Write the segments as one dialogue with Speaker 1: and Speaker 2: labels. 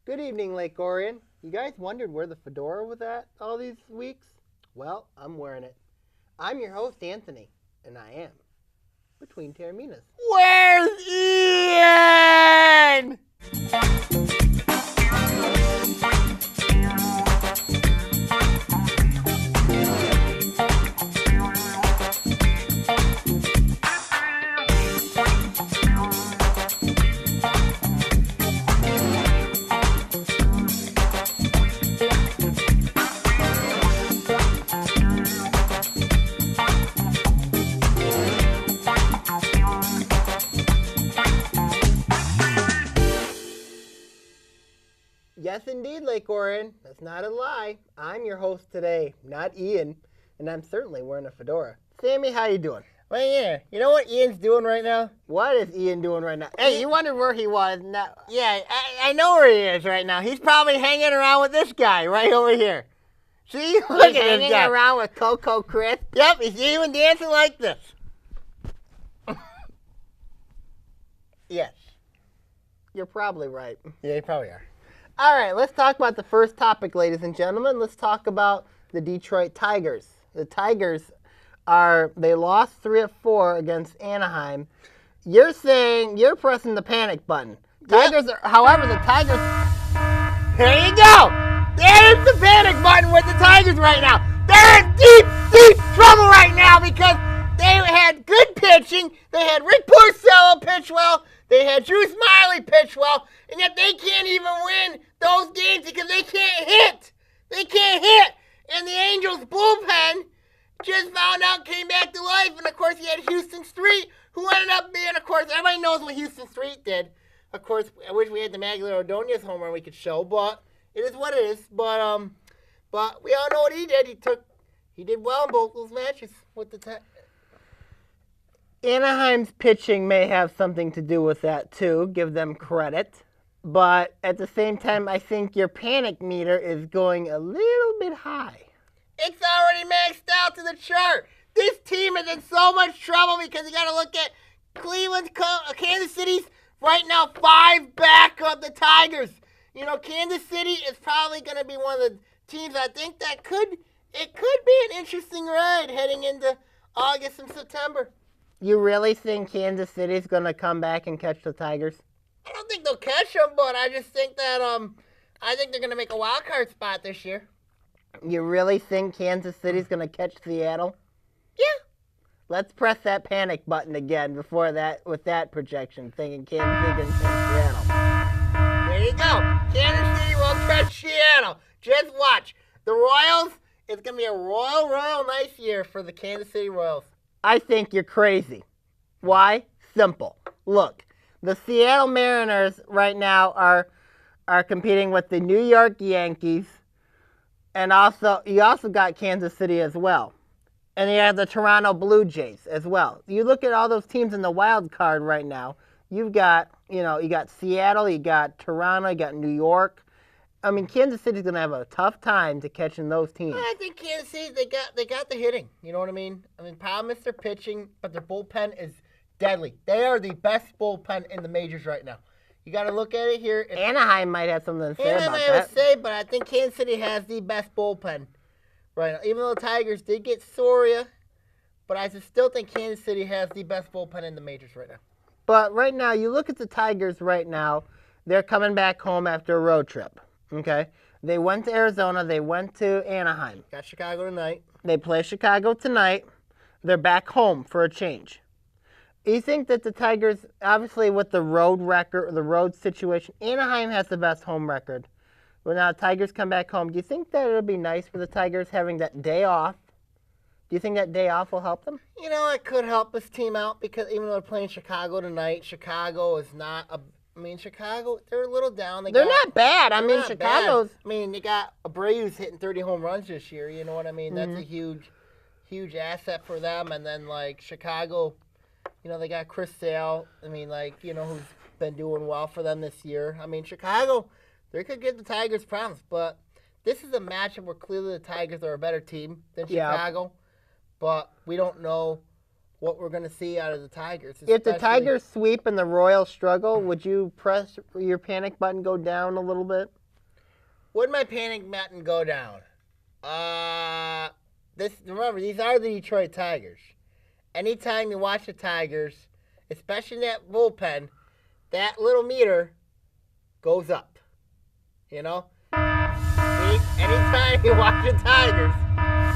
Speaker 1: Good evening, Lake Orion. You guys wondered where the fedora was at all these weeks? Well, I'm wearing it. I'm your host, Anthony, and I am between Taorminas.
Speaker 2: Where's Ian?
Speaker 1: Yes, indeed, Lake Orion. That's not a lie. I'm your host today, not Ian, and I'm certainly wearing a fedora. Sammy, how you doing?
Speaker 2: Well, yeah. You know what Ian's doing right now?
Speaker 1: What is Ian doing right now? Hey, you wondered where he was. Now,
Speaker 2: Yeah, I know where he is right now. He's probably hanging around with this guy right over here. See? Look
Speaker 1: he's
Speaker 2: at this
Speaker 1: hanging
Speaker 2: guy.
Speaker 1: around with Coco Crisp.
Speaker 2: Yep, he's even dancing like this.
Speaker 1: Yes, you're probably right.
Speaker 2: Yeah, you probably are.
Speaker 1: All right, let's talk about the first topic, ladies and gentlemen. Let's talk about the Detroit Tigers. The Tigers they lost 3 of 4 against Anaheim. You're saying you're pressing the panic button. However, the Tigers.
Speaker 2: There you go. There's the panic button with the Tigers right now. They're in deep, deep trouble right now because they had good pitching. They had Rick Porcello pitch well. They had Drew Smiley pitch well. And yet they can't even win those games because they can't hit. They can't hit. And the Angels bullpen just found out, came back to life. And, of course, you had Houston Street, who ended up being, of course, everybody knows what Houston Street did. Of course, I wish we had the Maguire Ordonez home run we could show, but it is what it is. But we all know what he did. He did well in both those matches with the
Speaker 1: Anaheim's pitching may have something to do with that, too. Give them credit. But at the same time, I think your panic meter is going a little bit high.
Speaker 2: It's already maxed out to the chart. This team is in so much trouble because you got to look at Cleveland, Kansas City's right now 5 back of the Tigers. You know, Kansas City is probably going to be one of the teams I think that could be an interesting ride heading into August and September.
Speaker 1: You really think Kansas City's going to come back and catch the Tigers?
Speaker 2: I don't think they'll catch them, but I just think that I think they're going to make a wild card spot this year.
Speaker 1: You really think Kansas City's going to catch Seattle?
Speaker 2: Yeah.
Speaker 1: Let's press that panic button again before that with that projection, thinking Kansas City can catch Seattle.
Speaker 2: There you go. Kansas City will catch Seattle. Just watch. The Royals, it's going to be a royal nice year for the Kansas City Royals.
Speaker 1: I think you're crazy. Why? Simple. Look, the Seattle Mariners right now are competing with the New York Yankees, and you also got Kansas City as well. And you have the Toronto Blue Jays as well. You look at all those teams in the wild card right now. You got Seattle, you got Toronto, you got New York. I mean, Kansas City's going to have a tough time to catching those teams.
Speaker 2: I think Kansas City, they got the hitting. You know what I mean? Problem is their pitching, but their bullpen is deadly. They are the best bullpen in the majors right now. You got to look at it here.
Speaker 1: Anaheim might have something to say about that.
Speaker 2: Anaheim might have to say, but I think Kansas City has the best bullpen right now. Even though the Tigers did get Soria, but I still think Kansas City has the best bullpen in the majors right now.
Speaker 1: But right now, you look at the Tigers right now, they're coming back home after a road trip. Okay? They went to Arizona. They went to Anaheim.
Speaker 2: Got Chicago tonight.
Speaker 1: They play Chicago tonight. They're back home for a change. You think that the Tigers, obviously with the road record, the road situation, Anaheim has the best home record. When now Tigers come back home, do you think that it'll be nice for the Tigers having that day off? Do you think that day off will help them?
Speaker 2: You know, it could help this team out because even though they're playing Chicago tonight, Chicago is not a... Chicago, they're a little down.
Speaker 1: They're not bad. Chicago's...
Speaker 2: you got Abreu's hitting 30 home runs this year. You know what I mean? Mm-hmm. That's a huge asset for them. And then, Chicago, they got Chris Sale. Who's been doing well for them this year. Chicago, they could give the Tigers problems. But this is a matchup where clearly the Tigers are a better team than Chicago. But we don't know what we're going to see out of the Tigers.
Speaker 1: If the
Speaker 2: especially-
Speaker 1: Tigers sweep and the Royals struggle, would you press your panic button go down a little bit?
Speaker 2: Would my panic button go down? Remember, these are the Detroit Tigers. Anytime you watch the Tigers, especially that bullpen, that little meter goes up. You know? Anytime you watch the Tigers,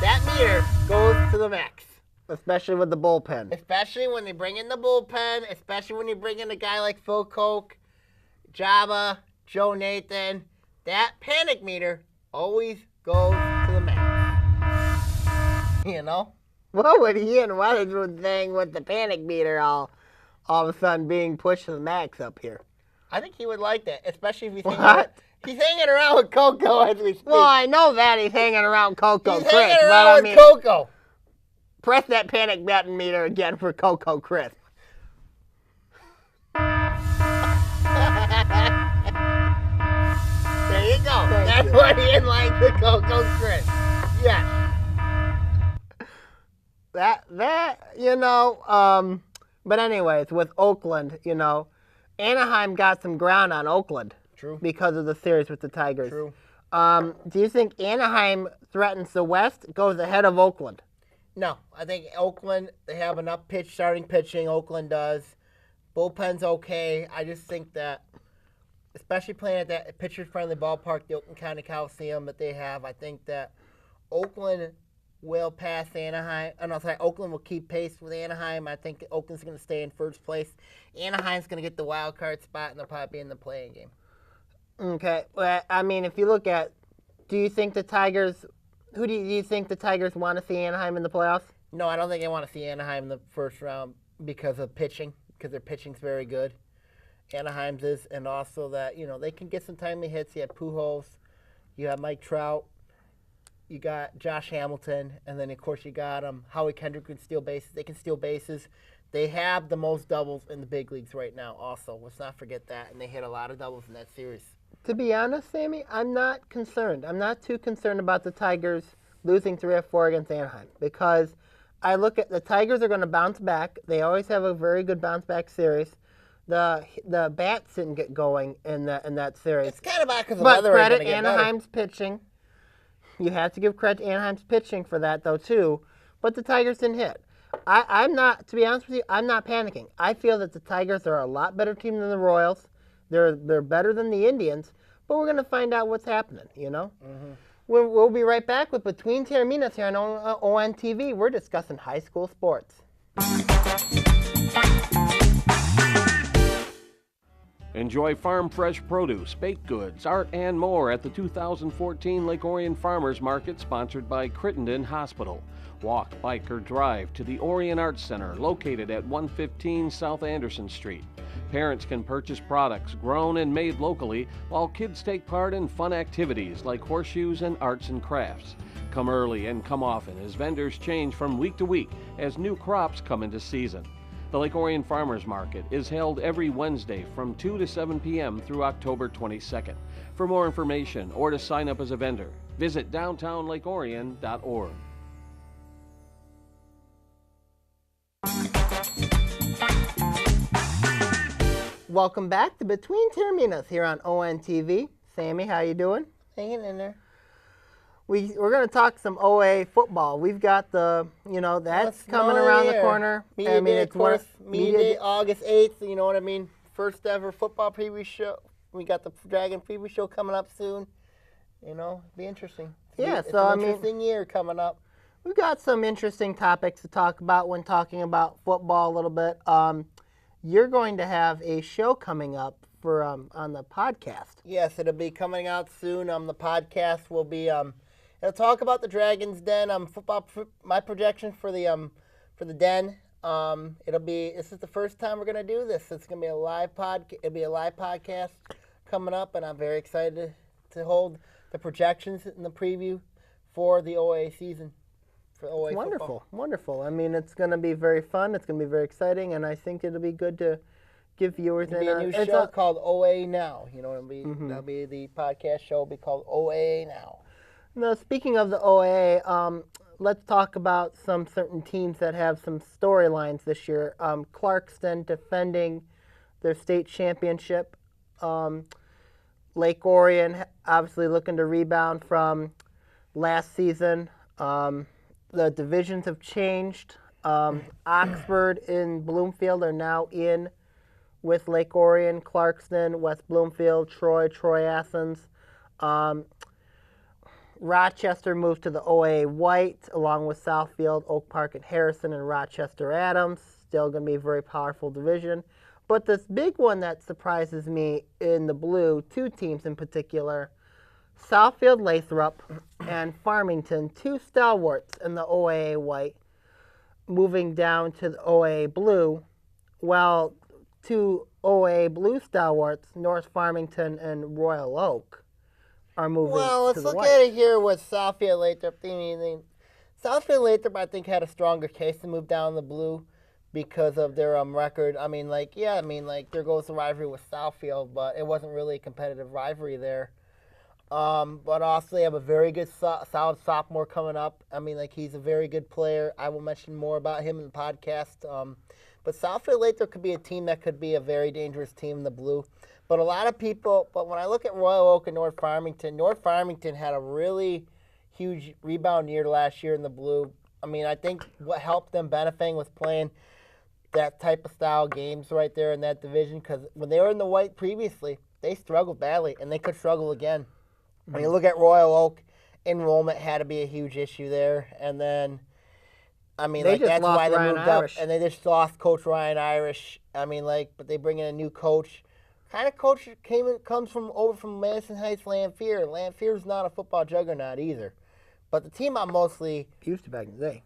Speaker 2: that meter goes to the max.
Speaker 1: Especially with the bullpen.
Speaker 2: Especially when they bring in the bullpen, especially when you bring in a guy like Phil Koch, Java, Joe Nathan. That panic meter always goes to the max. You know?
Speaker 1: What would Ian Weatherspoon think with the panic meter all of a sudden being pushed to the max up here?
Speaker 2: I think he would like that, especially if
Speaker 1: What?
Speaker 2: he's hanging around with Coco as we speak.
Speaker 1: Well, I know that he's hanging around Coco
Speaker 2: He's
Speaker 1: Chris,
Speaker 2: hanging
Speaker 1: but
Speaker 2: around
Speaker 1: I
Speaker 2: with
Speaker 1: mean,
Speaker 2: Coco.
Speaker 1: press that panic button meter again for Coco Chris.
Speaker 2: There you go.
Speaker 1: Thank
Speaker 2: That's
Speaker 1: you.
Speaker 2: what Ian likes with Coco Chris. Yes.
Speaker 1: But anyways, with Oakland, Anaheim got some ground on Oakland.
Speaker 2: True.
Speaker 1: Because of the series with the Tigers.
Speaker 2: True.
Speaker 1: Do you think Anaheim threatens the West, goes ahead of Oakland?
Speaker 2: No, I think Oakland, they have enough starting pitching. Oakland does. Bullpen's okay. I just think that, especially playing at that pitcher-friendly ballpark, the Oakland County Coliseum that they have, I think that Oakland will pass Anaheim. Oakland will keep pace with Anaheim. I think Oakland's going to stay in first place. Anaheim's going to get the wild card spot, and they'll probably be in the play-in game.
Speaker 1: Okay. Well, I mean, if you look at, do you think the Tigers want to see Anaheim in the playoffs?
Speaker 2: No, I don't think they want to see Anaheim in the first round because of pitching, because their pitching's very good. Anaheim's is, and also that, they can get some timely hits. You have Pujols, you have Mike Trout, you got Josh Hamilton, and then, of course, you got Howie Kendrick can steal bases. They can steal bases. They have the most doubles in the big leagues right now also. Let's not forget that, and they hit a lot of doubles in that series.
Speaker 1: To be honest, Sammy, I'm not concerned. I'm not too concerned about the Tigers losing 3 or 4 against Anaheim because I look at the Tigers are going to bounce back. They always have a very good bounce back series. The bats didn't get going in that series.
Speaker 2: It's kind of bad because the
Speaker 1: But
Speaker 2: weather ain't
Speaker 1: credit
Speaker 2: going to get
Speaker 1: Anaheim's pitching. You have to give credit to Anaheim's pitching for that, though, too. But the Tigers didn't hit. I'm not, to be honest with you, I'm not panicking. I feel that the Tigers are a lot better team than the Royals. They're better than the Indians, but we're going to find out what's happening, Mm-hmm. We'll be right back with Between Taorminas here on ONTV. We're discussing high school sports.
Speaker 3: Enjoy farm fresh produce, baked goods, art, and more at the 2014 Lake Orion Farmers Market sponsored by Crittenden Hospital. Walk, bike, or drive to the Orion Arts Center located at 115 South Anderson Street. Parents can purchase products grown and made locally while kids take part in fun activities like horseshoes and arts and crafts. Come early and come often as vendors change from week to week as new crops come into season. The Lake Orion Farmers Market is held every Wednesday from 2 to 7 p.m. through October 22nd. For more information or to sign up as a vendor, visit downtownlakeorion.org.
Speaker 1: Welcome back to Between Taorminas here on ONTV. Sammy, how you doing?
Speaker 2: Hanging in there.
Speaker 1: We're going to talk some OA football. We've got that's coming around the corner.
Speaker 2: Media Day, of course. Media Day, August 8th, you know what I mean? First ever football preview show. We got the Dragon preview show coming up soon. It'll be interesting. It's an interesting year coming up.
Speaker 1: We've got some interesting topics to talk about when talking about football a little bit. You're going to have a show coming up for on the podcast.
Speaker 2: Yes, it'll be coming out soon. The podcast will be it'll talk about the Dragons Den. Football. My projection for the Den. This is the first time we're gonna do this. It's gonna be a live It'll be a live podcast coming up, and I'm very excited to hold the projections and the preview for the OA season.
Speaker 1: Wonderful. I mean, it's going to be very fun. It's going to be very exciting, and I think it'll be good to give viewers
Speaker 2: a new show called OA Now. That'll be the podcast show. Will be called OA Now.
Speaker 1: Now, speaking of the OA, let's talk about some certain teams that have some storylines this year. Clarkston defending their state championship. Lake Orion obviously looking to rebound from last season. The divisions have changed. Oxford and Bloomfield are now in with Lake Orion, Clarkston, West Bloomfield, Troy Athens. Rochester moved to the OA White, along with Southfield, Oak Park, and Harrison, and Rochester Adams. Still going to be a very powerful division. But this big one that surprises me in the blue, two teams in particular, Southfield Lathrop and Farmington, two stalwarts in the OAA White, moving down to the OAA Blue, while two OAA Blue stalwarts, North Farmington and Royal Oak, are moving
Speaker 2: Well, let's
Speaker 1: to the
Speaker 2: look
Speaker 1: White.
Speaker 2: at it here with Southfield Lathrop. Southfield Lathrop, I think, had a stronger case to move down the blue because of their record. There goes the rivalry with Southfield, but it wasn't really a competitive rivalry there. But also they have a very good solid sophomore coming up. He's a very good player. I will mention more about him in the podcast. But Southfield Lathrop could be a team that could be a very dangerous team in the blue. But when I look at Royal Oak and North Farmington had a really huge rebound year last year in the blue. I think what helped them benefiting was playing that type of style games right there in that division, because when they were in the white previously, they struggled badly, and they could struggle again. When you look at Royal Oak, enrollment had to be a huge issue there, and then that's why they moved up, and they just lost Coach Ryan Irish. But they bring in a new coach. Kind of coach comes over from Madison Heights, Lanphier. Lanphier's not a football juggernaut either. But the team I'm mostly
Speaker 1: used to back in the day.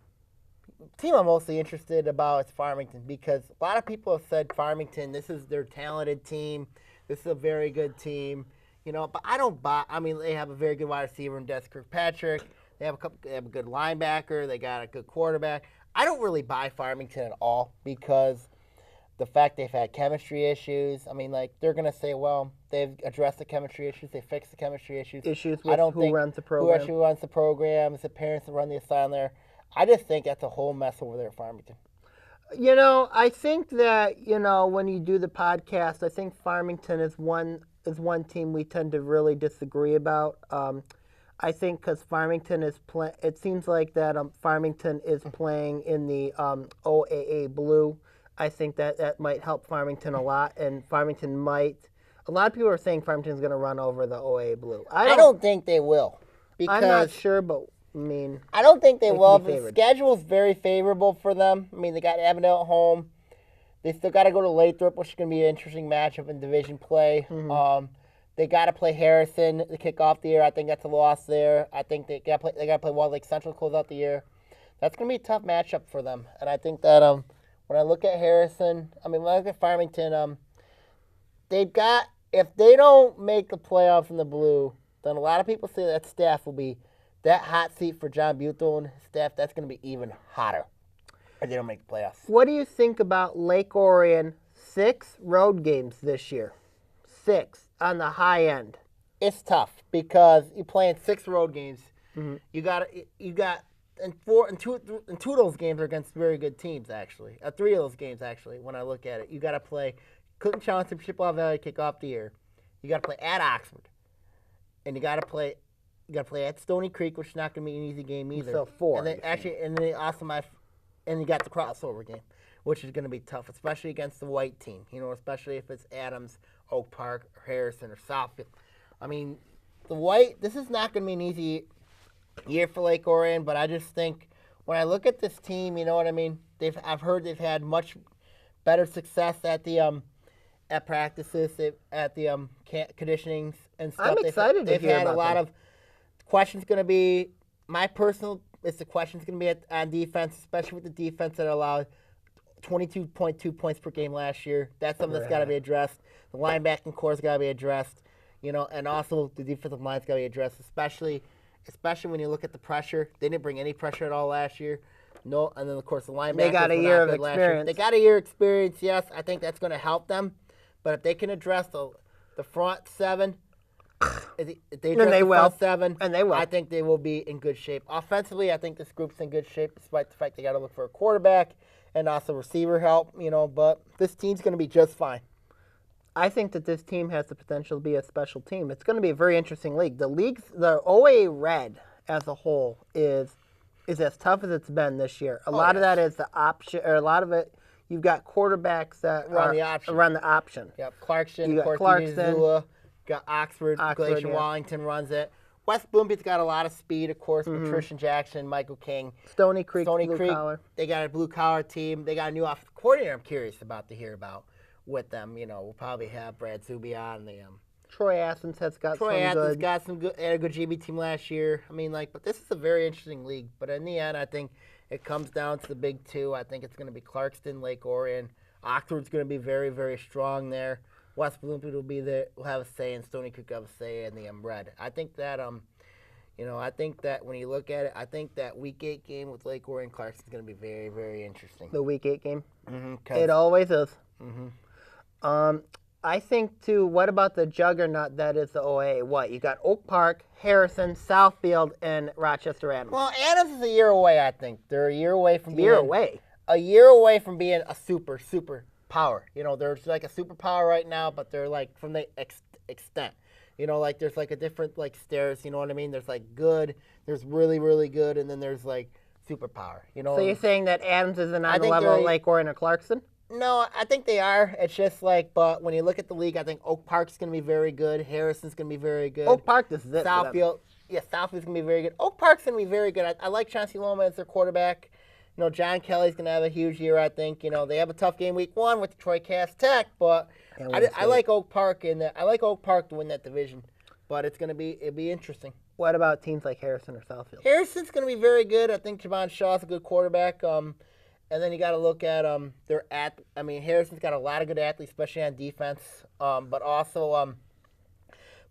Speaker 2: Interested about is Farmington, because a lot of people have said Farmington, this is their talented team. This is a very good team. But I don't buy. They have a very good wide receiver in Des Kirkpatrick. They have a good linebacker. They got a good quarterback. I don't really buy Farmington at all, because the fact they've had chemistry issues. They're going to say, well, they've addressed the chemistry issues. They fixed the chemistry issues.
Speaker 1: With who runs the program.
Speaker 2: Who actually runs the program. It's the parents that run the asylum there. I just think that's a whole mess over there at Farmington.
Speaker 1: I think that, when you do the podcast, I think Farmington is one team we tend to really disagree about. I think because Farmington it seems like that Farmington is playing in the OAA Blue. I think that might help Farmington a lot, and Farmington might. A lot of people are saying Farmington's going to run over the OAA Blue.
Speaker 2: I don't think they will.
Speaker 1: I'm not sure, but
Speaker 2: I don't think they will. The
Speaker 1: schedule
Speaker 2: schedule's very favorable for them. They got Avondale at home. They still got to go to Lathrop, which is going to be an interesting matchup in division play.
Speaker 1: Mm-hmm.
Speaker 2: They got to play Harrison to kick off the year. I think that's a loss there. I think they got to play Walled Lake Central to close out the year. That's going to be a tough matchup for them. And I think that when I look at Harrison, when I look at Farmington, if they don't make the playoffs in the blue, then a lot of people say that staff will be that hot seat for John Buethel and his staff. That's going to be even hotter if they don't make the playoffs.
Speaker 1: What do you think about Lake Orion? 6 road games this year. 6 on the high end.
Speaker 2: It's tough because you're playing 6 road games.
Speaker 1: Mm-hmm.
Speaker 2: And two of those games are against very good teams, actually. 3 of those games, actually, when I look at it. You got to play Clinton Johnson, Chippewa Valley, kick off the year. You got to play at Oxford. And you got to play at Stony Creek, which is not going to be an easy game either.
Speaker 1: So 4.
Speaker 2: And then you got the crossover game, which is going to be tough, especially against the white team, especially if it's Adams, Oak Park, or Harrison, or Southfield. The white, this is not going to be an easy year for Lake Orion, but I just think when I look at this team, I've heard they've had much better success at the at practices, at the conditionings and stuff.
Speaker 1: I'm excited to hear
Speaker 2: They've had
Speaker 1: about
Speaker 2: a lot
Speaker 1: them.
Speaker 2: of questions. Going to be the question's going to be on defense, especially with the defense that allowed 22.2 points per game last year. That's something that's got to be addressed. The linebacking core's got to be addressed, and also the defensive line's got to be addressed, especially when you look at the pressure. They didn't bring any pressure at all last year. No, and then of course the linebackers.
Speaker 1: They got a year of experience.
Speaker 2: They got a year of experience. Yes, I think that's going to help them. But if they can address the front 7, If they
Speaker 1: And
Speaker 2: address
Speaker 1: they
Speaker 2: the
Speaker 1: will.
Speaker 2: front seven,
Speaker 1: And they will.
Speaker 2: I think they will be in good shape. Offensively, I think this group's in good shape, despite the fact they got to look for a quarterback and also receiver help. But this team's going to be just fine.
Speaker 1: I think that this team has the potential to be a special team. It's going to be a very interesting league. The OA Red as a whole is as tough as it's been this year. A lot of that is the option, or a lot of it, you've got quarterbacks that
Speaker 2: Run the option. Yep, Clarkson,
Speaker 1: You
Speaker 2: of
Speaker 1: got
Speaker 2: course,
Speaker 1: Clarkson.
Speaker 2: Zula, got Oxford Glacier
Speaker 1: yeah.
Speaker 2: Wallington runs it. West Bloomfield's got a lot of speed, of course, with Trishan Jackson, Michael King.
Speaker 1: Stony Creek, blue collar.
Speaker 2: They got a blue-collar team. They got a new offensive coordinator I'm curious to hear about with them. We'll probably have Brad Zuby on the
Speaker 1: Troy Athens has got
Speaker 2: Troy
Speaker 1: some
Speaker 2: Athens
Speaker 1: good.
Speaker 2: got some good. They had a good GB team last year. But this is a very interesting league. But in the end, I think it comes down to the big two. I think it's going to be Clarkston, Lake Orion. Oxford's going to be very, very strong there. West Bloomfield will be there. Will have a say, and Stony Creek will have a say in the Red. I think that I think that when you look at it, I think that Week 8 game with Lake Orion Clarkston is going to be very, very interesting.
Speaker 1: The Week 8 game.
Speaker 2: Mm-hmm,
Speaker 1: It always is. I think, too, what about the juggernaut that is the OA? What? You got Oak Park, Harrison, Southfield, and Rochester Adams.
Speaker 2: Well, Adams is a year away, I think. They're a year away from being a super power. There's like a superpower right now, but they're like from the extent. There's like a different stairs, you know what I mean? There's like good, there's really, really good, and then there's like superpower,
Speaker 1: So you're saying that Adams isn't on the level of Lake Orion or Clarkson?
Speaker 2: No, I think they are. It's just but when you look at the league, I think Oak Park's going to be very good. Harrison's going to be very good.
Speaker 1: Oak Park, this is it.
Speaker 2: Southfield's going to be very good. Oak Park's going to be very good. I like Chauncey Loma as their quarterback. John Kelly's going to have a huge year, I think. They have a tough game week 1 with Detroit Cass Tech, but I like Oak Park I like Oak Park to win that division. But it'll be interesting.
Speaker 1: What about teams like Harrison or Southfield?
Speaker 2: Harrison's going to be very good. I think Javon Shaw's a good quarterback. And then you got to look at Harrison's got a lot of good athletes, especially on defense. But also,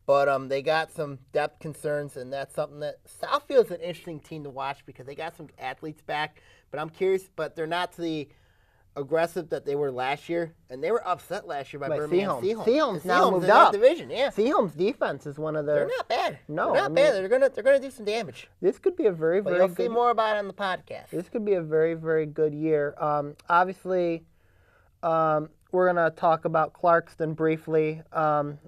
Speaker 2: they got some depth concerns, and that's something that Southfield's an interesting team to watch because they got some athletes back. But I'm curious, but they're not to the aggressive that they were last year, and they were upset last year by Birmingham Seaholm.
Speaker 1: Seaholm's now moved up.
Speaker 2: Division, yeah.
Speaker 1: Seaholm's defense is one of their.
Speaker 2: They're not bad.
Speaker 1: No,
Speaker 2: they're not bad. They're gonna do some damage.
Speaker 1: This could be a very,
Speaker 2: but
Speaker 1: very
Speaker 2: you'll
Speaker 1: good.
Speaker 2: see more about it on the podcast.
Speaker 1: This could be a very, very good year. Obviously, we're gonna talk about Clarkston briefly.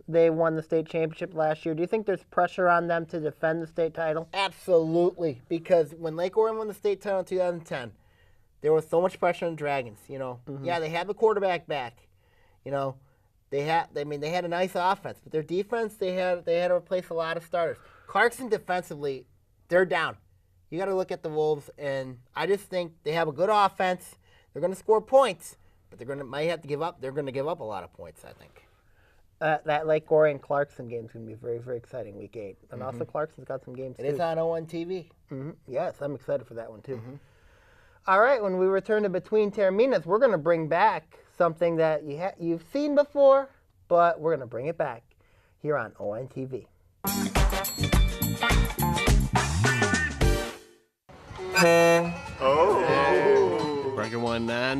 Speaker 1: They won the state championship last year. Do you think there's pressure on them to defend the state title?
Speaker 2: Absolutely, because when Lake Orion won the state title in 2010. There was so much pressure on the Dragons, Yeah, they had the quarterback back. They had a nice offense, but their defense, they had to replace a lot of starters. Clarkson defensively, they're down. You got to look at the Wolves, and I just think they have a good offense. They're going to score points, but might have to give up. They're going to give up a lot of points, I think.
Speaker 1: That Lake Orion Clarkson game is going to be very, very exciting week 8, and also Clarkson's got some games too.
Speaker 2: It is on ONTV.
Speaker 1: Yes, I'm excited for that one too. All right, when we return to Between Taorminas, we're going to bring back something that you've seen before, but we're going to bring it back here on ONTV.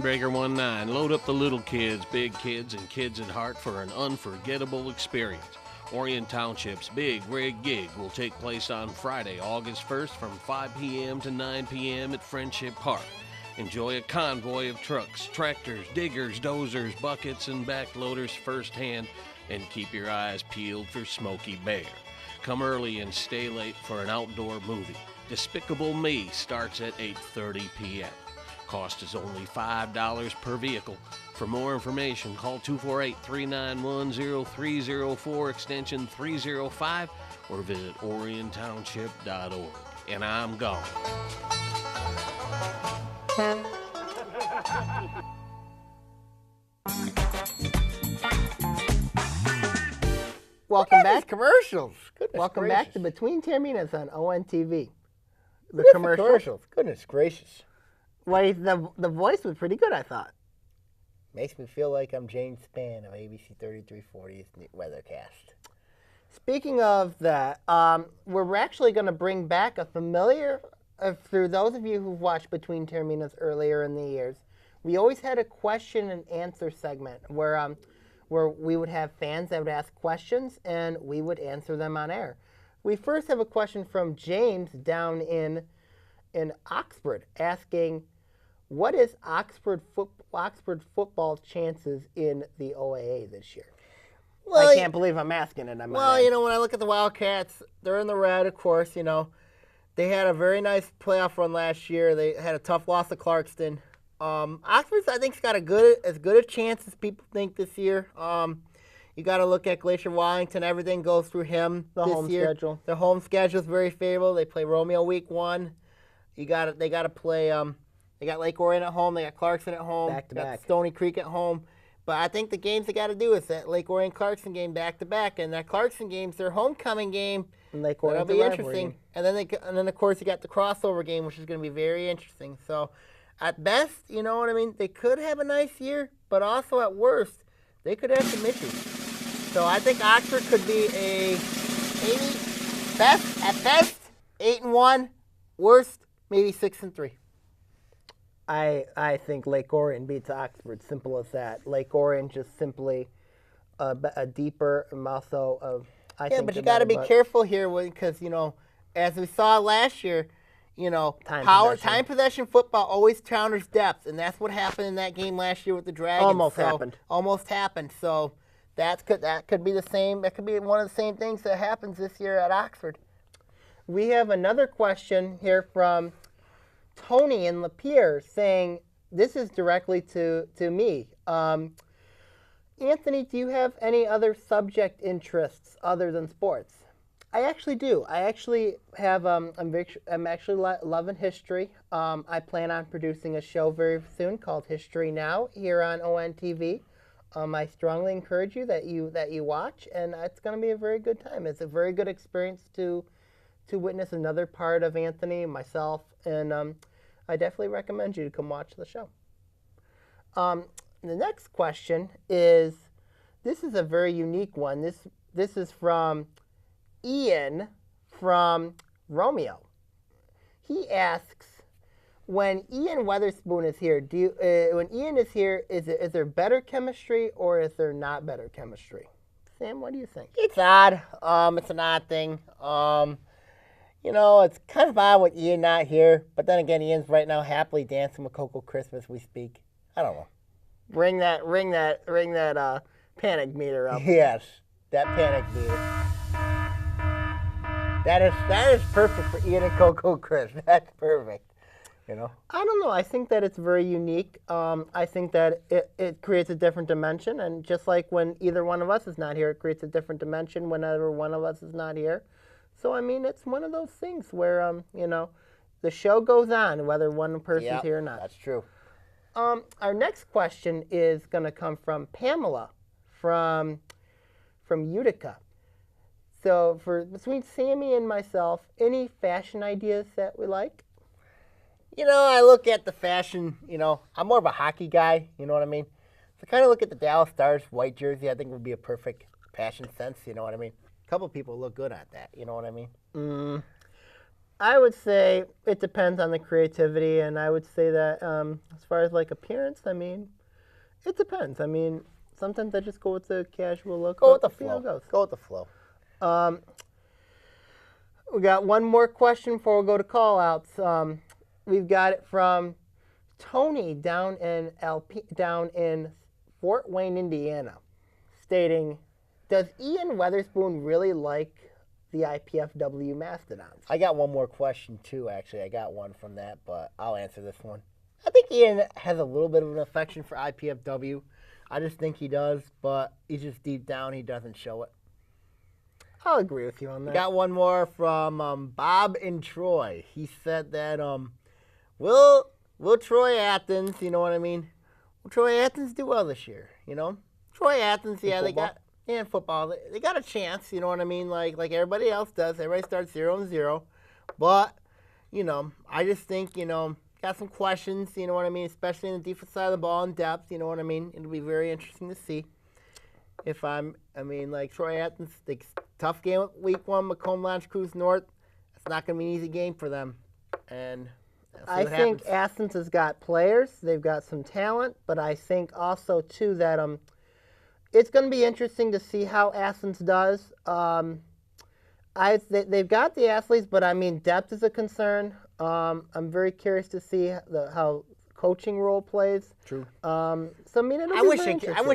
Speaker 3: Breaker 19, load up the little kids, big kids, and kids at heart for an unforgettable experience. Orion Township's Big Rig Gig will take place on Friday, August 1st from 5 p.m. to 9 p.m. at Friendship Park. Enjoy a convoy of trucks, tractors, diggers, dozers, buckets, and backloaders firsthand, and keep your eyes peeled for Smokey Bear. Come early and stay late for an outdoor movie. Despicable Me starts at 8:30 p.m. Cost is only $5 per vehicle. For more information, call 248-391-0304, extension 305, or visit oriontownship.org. And I'm gone.
Speaker 1: Welcome back.
Speaker 2: Commercials.
Speaker 1: Welcome back to Between Taorminas on ONTV. The
Speaker 2: commercials. Goodness gracious.
Speaker 1: Well, the voice was pretty good, I thought.
Speaker 2: Makes me feel like I'm James Spann of ABC 3340's Weathercast.
Speaker 1: Speaking of that, we're actually going to bring back a familiar, through those of you who've watched Between Taorminas earlier in the years, we always had a question and answer segment where where we would have fans that would ask questions and we would answer them on air. We first have a question from James down in Oxford asking, what is Oxford football's chances in the OAA this year?
Speaker 2: Well,
Speaker 1: I can't believe I'm asking it.
Speaker 2: Well, when I look at the Wildcats, they're in the red, of course. They had a very nice playoff run last year. They had a tough loss to Clarkston. Oxford's, I think, has got as good a chance as people think this year. You got to look at Glacier Wellington. Everything goes through him
Speaker 1: The
Speaker 2: this
Speaker 1: home
Speaker 2: year.
Speaker 1: schedule.
Speaker 2: Their home schedule is very favorable. They play Romeo week 1. They got to play. They got Lake Orion at home. They got Clarkson at home.
Speaker 1: Back to
Speaker 2: got
Speaker 1: back.
Speaker 2: Stony Creek at home. But I think the games they got to do is that Lake Orion Clarkson game back to back, and that Clarkson game's their homecoming game.
Speaker 1: And Lake
Speaker 2: That'll
Speaker 1: Orion's
Speaker 2: be
Speaker 1: a
Speaker 2: interesting.
Speaker 1: rivalry.
Speaker 2: And then of course you got the crossover game, which is going to be very interesting. So, at best, you know what I mean. They could have a nice year, but also at worst, they could have some issues. So I think Oxford could be at best 8-1, worst maybe 6-3.
Speaker 1: I think Lake Orion beats Oxford. Simple as that. Lake Orion just simply a deeper, and also I think.
Speaker 2: But you
Speaker 1: got to
Speaker 2: be careful here because as we saw last year, time possession football always counters depth, and that's what happened in that game last year with the Dragons. Almost happened. So that could be the same. That could be one of the same things that happens this year at Oxford.
Speaker 1: We have another question here from Tony in Lapeer saying, this is directly to me. Anthony, do you have any other subject interests other than sports? I actually do. I actually have, I'm actually loving history. I plan on producing a show very soon called History Now here on ONTV. I strongly encourage you that you watch, and it's going to be a very good time. It's a very good experience to witness another part of Anthony, myself, and I definitely recommend you to come watch the show. The next question is, this is a very unique one. This is from Ian from Romeo. He asks, when Ian Weatherspoon is here, when Ian is here, is there better chemistry or is there not better chemistry? Sam, what do you think?
Speaker 2: It's odd. It's an odd thing. It's kind of odd with Ian not here, but then again, Ian's right now happily dancing with Coco Christmas we speak. I don't know.
Speaker 1: Ring that panic meter up.
Speaker 2: Yes, that panic meter. That is perfect for Ian and Coco Chris. That's perfect.
Speaker 1: I don't know. I think that it's very unique. I think that it creates a different dimension, and just like when either one of us is not here, it creates a different dimension whenever one of us is not here. So, it's one of those things where, the show goes on whether one person's here or not.
Speaker 2: That's true.
Speaker 1: Our next question is going to come from Pamela from Utica. So, between Sammy and myself, any fashion ideas that we like?
Speaker 2: I look at the fashion, I'm more of a hockey guy, you know what I mean? So kind of look at the Dallas Stars white jersey, I think would be a perfect fashion sense, you know what I mean? A couple people look good at that, you know what I mean?
Speaker 1: I would say it depends on the creativity, and I would say that as far as like appearance, it depends. Sometimes I just go with the casual look.
Speaker 2: Go with the flow. Go with the flow.
Speaker 1: We got one more question before we go to call-outs. We've got it from Tony down in Fort Wayne, Indiana, stating, does Ian Weatherspoon really like the IPFW Mastodons?
Speaker 2: I got one more question, too, actually. I got one from that, but I'll answer this one. I think Ian has a little bit of an affection for IPFW. I just think he does, but he's just deep down, he doesn't show it.
Speaker 1: I'll agree with you on that.
Speaker 2: Got one more from Bob in Troy. He said that, will Troy Athens, you know what I mean? Will Troy Athens do well this year, Troy Athens, in football, they got a chance, you know what I mean? Like everybody else does. Everybody starts 0-0. But, I just think, got some questions, you know what I mean? Especially in the defense side of the ball in depth, you know what I mean? It'll be very interesting to see. Troy Athens, tough game week 1, Macomb Launch Cruise North. It's not going to be an easy game for them. And
Speaker 1: I think Athens has got players. They've got some talent. But I think also, too, that it's going to be interesting to see how Athens does. They've got the athletes, but I mean, depth is a concern. I'm very curious to see how coaching role plays.
Speaker 2: True.
Speaker 1: So I mean,
Speaker 2: I wish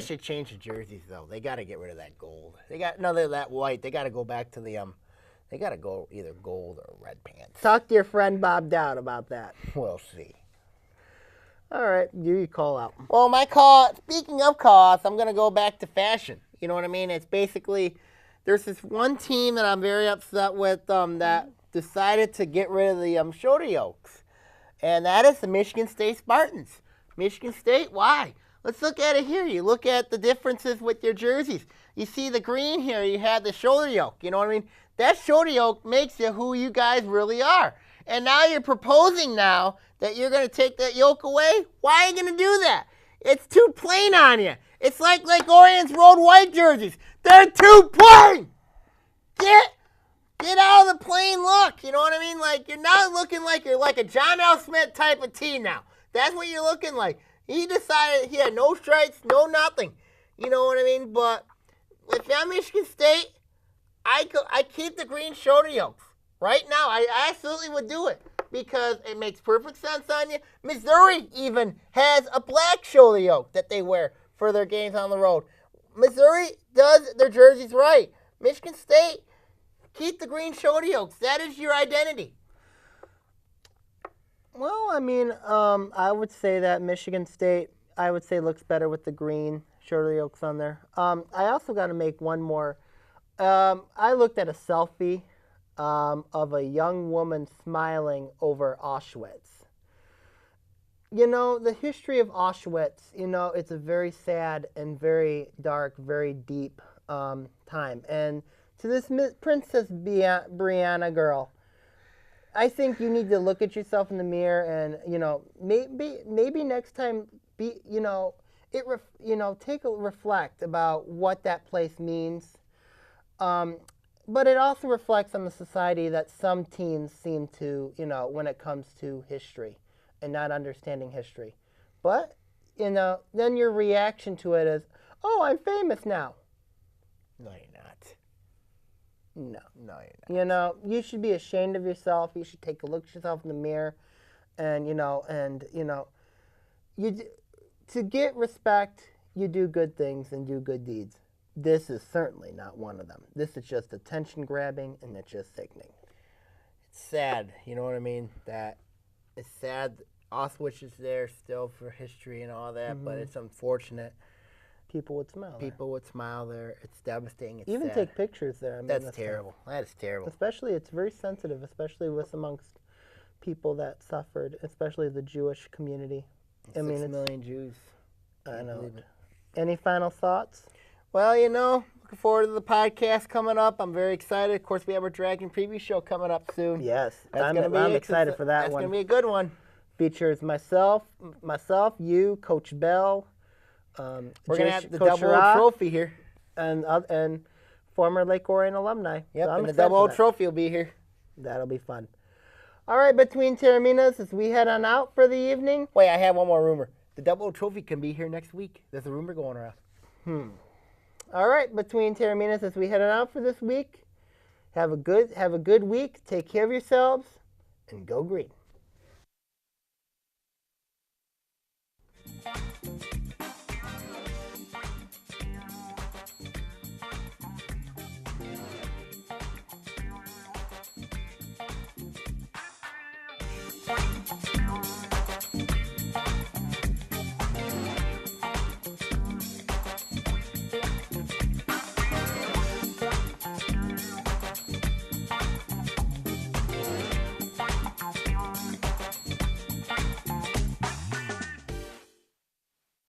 Speaker 2: they changed the jerseys though. They got to get rid of that gold. They got that white. They got to go back to the They got to go either gold or red pants.
Speaker 1: Talk to your friend Bob Dowd about that.
Speaker 2: We'll see.
Speaker 1: All right, you call out.
Speaker 2: Well, my call. Speaking of calls, I'm gonna go back to fashion. You know what I mean? It's basically there's this one team that I'm very upset with that decided to get rid of the shoulder yokes, and that is the Michigan State Spartans. Michigan State, why? Let's look at it here. You look at the differences with your jerseys. You see the green here. You have the shoulder yoke. You know what I mean? That shoulder yoke makes you who you guys really are. And now you're proposing now that you're going to take that yoke away? Why are you going to do that? It's too plain on you. It's like Orion's road white jerseys. They're too plain. Get out of the plain look. You know what I mean? Like, you're not looking like you're like a John L. Smith type of team now. That's what you're looking like. He decided he had no stripes, no nothing. You know what I mean? But if I'm Michigan State, I keep the green shoulder yokes. Right now, I absolutely would do it because it makes perfect sense on you. Missouri even has a black shoulder yoke that they wear for their games on the road. Missouri does their jerseys right. Michigan State, keep the green shoulder yokes. That is your identity.
Speaker 1: Well, I mean, I would say that Michigan State, I would say, looks better with the green shoulder yokes on there. I also got to make one more. I looked at a selfie of a young woman smiling over Auschwitz. You know, the history of Auschwitz, you know, it's a very sad and very dark, very deep time. And to this Princess Brianna girl, I think you need to look at yourself in the mirror and, you know, maybe next time, take a reflect about what that place means. But it also reflects on the society that some teens seem to, you know, when it comes to history and not understanding history. But, you know, then your reaction to it is, oh, I'm famous now.
Speaker 2: No, you're not.
Speaker 1: No,
Speaker 2: you're not.
Speaker 1: You know, you should be ashamed of yourself. You should take a look at yourself in the mirror and, to get respect, you do good things and do good deeds. This is certainly not one of them. This is just attention grabbing, and it's just sickening.
Speaker 2: It's sad, you know what I mean? That it's sad. Auschwitz is there still for history and all that, but it's unfortunate.
Speaker 1: People would smile.
Speaker 2: People would smile there. It's devastating. It's
Speaker 1: even
Speaker 2: sad.
Speaker 1: take pictures there. I mean,
Speaker 2: that's terrible. That is terrible.
Speaker 1: Especially, it's very sensitive, especially with amongst people that suffered, especially the Jewish community.
Speaker 2: 6 million Jews.
Speaker 1: I know. Any final thoughts?
Speaker 2: Well, you know, looking forward to the podcast coming up. I'm very excited. Of course, we have our Dragon preview show coming up soon.
Speaker 1: Yes, I'm excited for that one.
Speaker 2: That's going to be a good one.
Speaker 1: Features myself, you, Coach Bell.
Speaker 2: We're going to have the Coach double O trophy here.
Speaker 1: And former Lake Orion alumni.
Speaker 2: Yep,
Speaker 1: so
Speaker 2: and the double O trophy will be here.
Speaker 1: That'll be fun. All right, between Taorminas, as we head on out for the evening.
Speaker 2: Wait, I have one more rumor. The double O trophy can be here next week. There's a rumor going around.
Speaker 1: All right, between Taorminas, as we head on out for this week, have a good week. Take care of yourselves, and go green.